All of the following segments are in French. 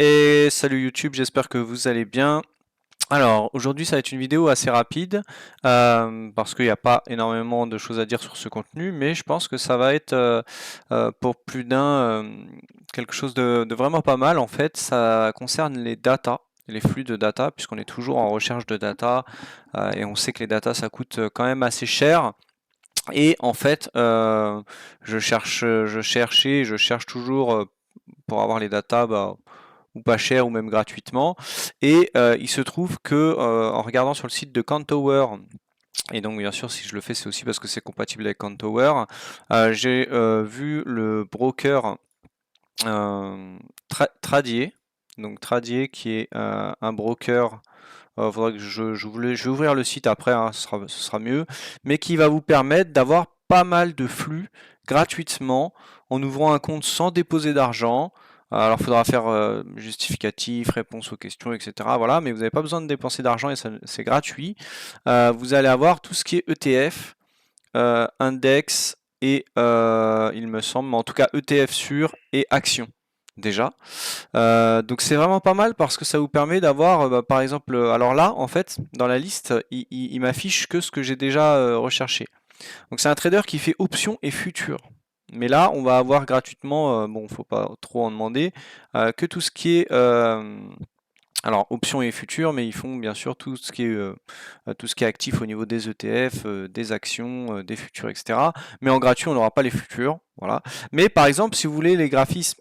Et salut YouTube, j'espère que vous allez bien. Alors aujourd'hui ça va être une vidéo assez rapide parce qu'il n'y a pas énormément de choses à dire sur ce contenu, mais je pense que ça va être pour plus d'un quelque chose de vraiment pas mal en fait. Ça concerne les data, les flux de data, puisqu'on est toujours en recherche de data et on sait que les data ça coûte quand même assez cher. Et en fait, je cherche toujours pour avoir les datas, bah, ou pas cher ou même gratuitement. Et il se trouve que en regardant sur le site de Kantower, et donc bien sûr si je le fais c'est aussi parce que c'est compatible avec Kantower, j'ai vu le broker Tradier, donc Tradier qui est un broker. Faudrait que je vais ouvrir le site après, hein, ce sera mieux, mais qui va vous permettre d'avoir pas mal de flux gratuitement en ouvrant un compte sans déposer d'argent. Alors, il faudra faire justificatif, réponse aux questions, etc. Voilà, mais vous n'avez pas besoin de dépenser d'argent et c'est gratuit. Vous allez avoir tout ce qui est ETF, index et il me semble, mais en tout cas ETF sûr et actions déjà. Donc c'est vraiment pas mal parce que ça vous permet d'avoir, bah, par exemple, alors là, en fait, dans la liste, il m'affiche que ce que j'ai déjà recherché. Donc c'est un trader qui fait options et futurs. Mais là, on va avoir gratuitement, bon, faut pas trop en demander, que tout ce qui est, alors options et futurs, mais ils font bien sûr tout ce qui est actif au niveau des ETF, des actions, des futurs, etc. Mais en gratuit, on n'aura pas les futurs, voilà. Mais par exemple, si vous voulez les graphiques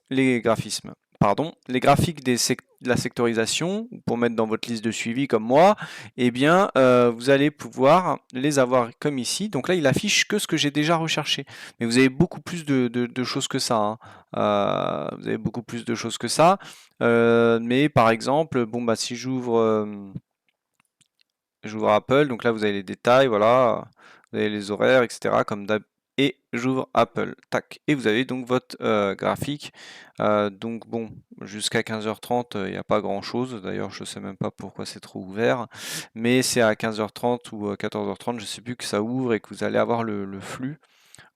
de la sectorisation pour mettre dans votre liste de suivi comme moi, eh bien, vous allez pouvoir les avoir comme ici. Donc là, il affiche que ce que j'ai déjà recherché. Mais vous avez beaucoup plus de choses que ça, hein. Vous avez beaucoup plus de choses que ça. Mais par exemple, bon bah si j'ouvre Apple, donc là vous avez les détails, voilà, vous avez les horaires, etc. comme d'hab. Et j'ouvre Apple, tac. Et vous avez donc votre graphique. Donc bon, jusqu'à 15h30, il n'y a pas grand-chose. D'ailleurs, je ne sais même pas pourquoi c'est trop ouvert. Mais c'est à 15h30 ou 14h30, je ne sais plus, que ça ouvre et que vous allez avoir le flux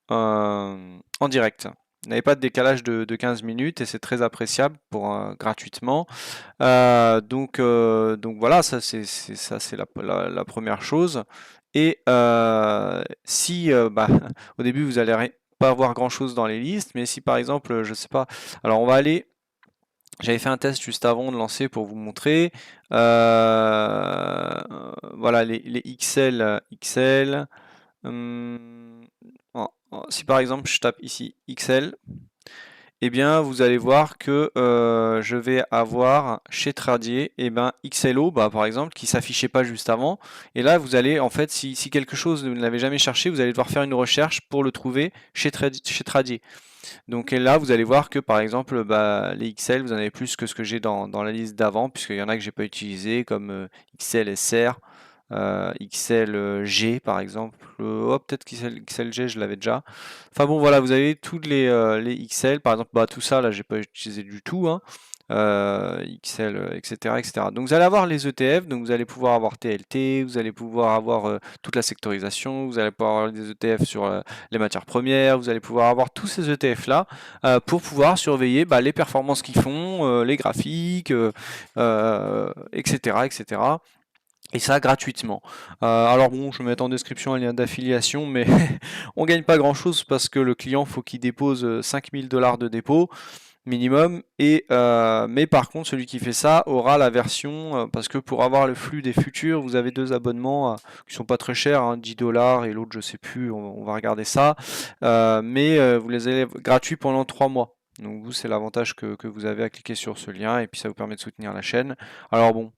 en direct. Vous n'avez pas de décalage de 15 minutes et c'est très appréciable pour gratuitement. Donc voilà, ça c'est la première chose. Et si bah, au début vous allez pas avoir grand chose dans les listes, mais si par exemple, je sais pas, alors on va aller. J'avais fait un test juste avant de lancer pour vous montrer. Voilà les XL. Si par exemple je tape ici XL, eh bien vous allez voir que je vais avoir chez Tradier XLO bah, par exemple qui s'affichait pas juste avant. Et là vous allez en fait si quelque chose vous ne l'avez jamais cherché, vous allez devoir faire une recherche pour le trouver chez Tradier. Donc et là vous allez voir que par exemple bah, les XL vous en avez plus que ce que j'ai dans la liste d'avant, puisqu'il y en a que j'ai pas utilisé comme XL SR. XLG par exemple, oh, peut-être XLG je l'avais déjà. Enfin bon voilà, vous avez tous les XL, par exemple bah, tout ça là j'ai pas utilisé du tout, hein. XL, etc., etc. Donc vous allez avoir les ETF, donc vous allez pouvoir avoir TLT, vous allez pouvoir avoir toute la sectorisation, vous allez pouvoir avoir des ETF sur les matières premières, vous allez pouvoir avoir tous ces ETF là pour pouvoir surveiller bah, les performances qu'ils font, les graphiques, etc., etc. Et ça gratuitement. Alors bon, je vais mettre en description un lien d'affiliation, mais on gagne pas grand chose parce que le client faut qu'il dépose 5000 dollars de dépôt minimum. Et mais par contre, celui qui fait ça aura la version parce que pour avoir le flux des futurs, vous avez deux abonnements qui sont pas très chers, hein, 10 dollars et l'autre je sais plus. On va regarder ça. Mais vous les avez gratuits pendant 3 mois. Donc vous, c'est l'avantage que vous avez à cliquer sur ce lien et puis ça vous permet de soutenir la chaîne. Alors bon,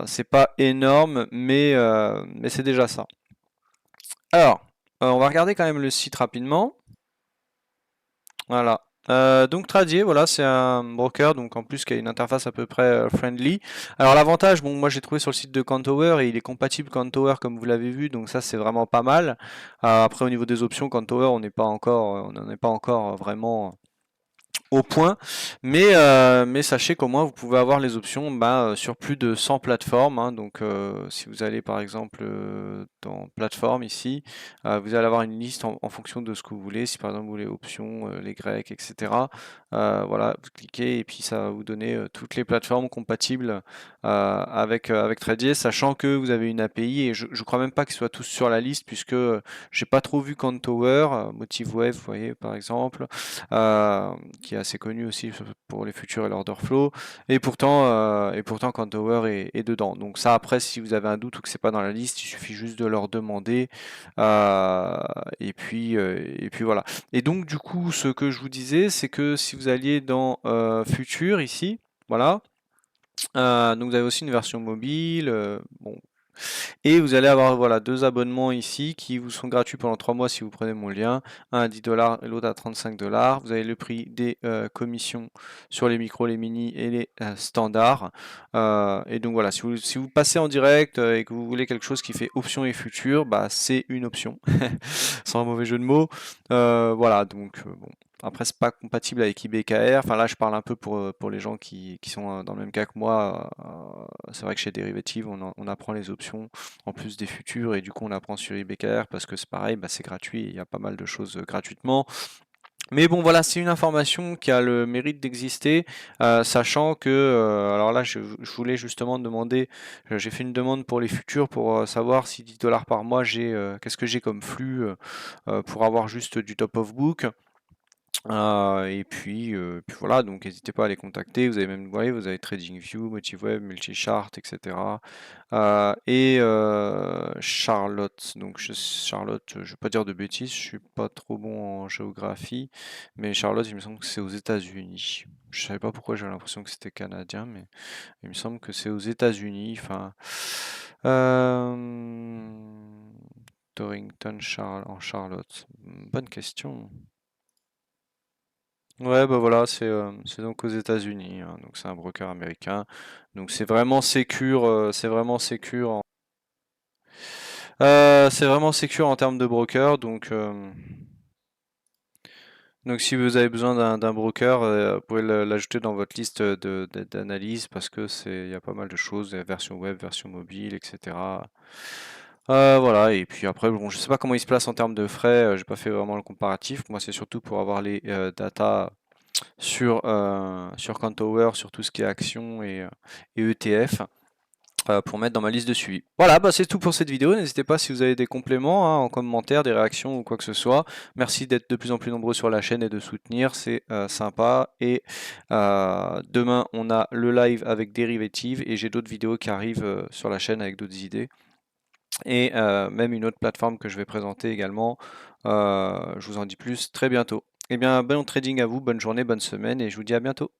c'est pas énorme, mais c'est déjà ça. Alors, on va regarder quand même le site rapidement. Voilà. Donc Tradier, voilà, c'est un broker, donc en plus qui a une interface à peu près friendly. Alors l'avantage, bon, moi j'ai trouvé sur le site de Kantower et il est compatible Kantower comme vous l'avez vu, donc ça c'est vraiment pas mal. Après au niveau des options, Kantower, on n'en est pas encore vraiment au point, mais sachez qu'au moins vous pouvez avoir les options sur plus de 100 plateformes, hein. Donc si vous allez par exemple dans plateforme ici, vous allez avoir une liste en fonction de ce que vous voulez. Si par exemple vous voulez options, les grecs, etc. Voilà, vous cliquez et puis ça va vous donner toutes les plateformes compatibles avec Tradier, sachant que vous avez une API et je crois même pas qu'ils soient tous sur la liste puisque j'ai pas trop vu Countower, MotiveWeb, vous voyez par exemple. Euh, qui est assez connu aussi pour les futurs et l'order flow. Et pourtant Countower est dedans. Donc ça, après, si vous avez un doute ou que c'est pas dans la liste, il suffit juste de leur demander. Euh, et puis voilà. Et donc du coup, ce que je vous disais, c'est que si vous alliez dans futur ici, voilà. Donc vous avez aussi une version mobile. Bon, et vous allez avoir voilà, deux abonnements ici qui vous sont gratuits pendant 3 mois si vous prenez mon lien. Un à 10 dollars et l'autre à 35 dollars. Vous avez le prix des commissions sur les micros, les mini et les standards. Et donc voilà, si vous passez en direct et que vous voulez quelque chose qui fait option et futur, bah, c'est une option. Sans un mauvais jeu de mots. Voilà, donc bon. Après, c'est pas compatible avec IBKR. Enfin, là, je parle un peu pour les gens qui sont dans le même cas que moi. C'est vrai que chez Derivative, on apprend les options en plus des futurs et du coup, on apprend sur IBKR parce que c'est pareil, bah, c'est gratuit. Il y a pas mal de choses gratuitement. Mais bon, voilà, c'est une information qui a le mérite d'exister, sachant que, alors là, je voulais justement demander, j'ai fait une demande pour les futurs pour savoir si 10 dollars par mois, qu'est-ce que j'ai comme flux pour avoir juste du top of book. Et puis voilà, donc n'hésitez pas à les contacter. Vous avez même, vous voyez, vous avez TradingView, MotiveWeb, Multichart, etc. Charlotte. Donc Charlotte, je vais pas dire de bêtises, je suis pas trop bon en géographie, mais Charlotte, il me semble que c'est aux États-Unis. Je savais pas pourquoi j'avais l'impression que c'était canadien, mais il me semble que c'est aux États-Unis. Enfin, euh, Torrington, en Charlotte. Bonne question. Ouais, bah voilà, c'est donc aux États-Unis, hein, donc c'est un broker américain. Donc c'est vraiment sécure en termes de broker. Donc si vous avez besoin d'un broker, vous pouvez l'ajouter dans votre liste d'analyse parce que il y a pas mal de choses, version web, version mobile, etc. Voilà, et puis après, bon, je sais pas comment il se place en termes de frais, j'ai pas fait vraiment le comparatif. Moi, c'est surtout pour avoir les data sur Countower, sur tout ce qui est actions et ETF, pour mettre dans ma liste de suivi. Voilà, bah c'est tout pour cette vidéo. N'hésitez pas si vous avez des compléments, hein, en commentaire, des réactions ou quoi que ce soit. Merci d'être de plus en plus nombreux sur la chaîne et de soutenir, c'est sympa. Et demain, on a le live avec Derivative et j'ai d'autres vidéos qui arrivent sur la chaîne avec d'autres idées. Et même une autre plateforme que je vais présenter également. Je vous en dis plus très bientôt. Eh bien, bon trading à vous, bonne journée, bonne semaine et je vous dis à bientôt.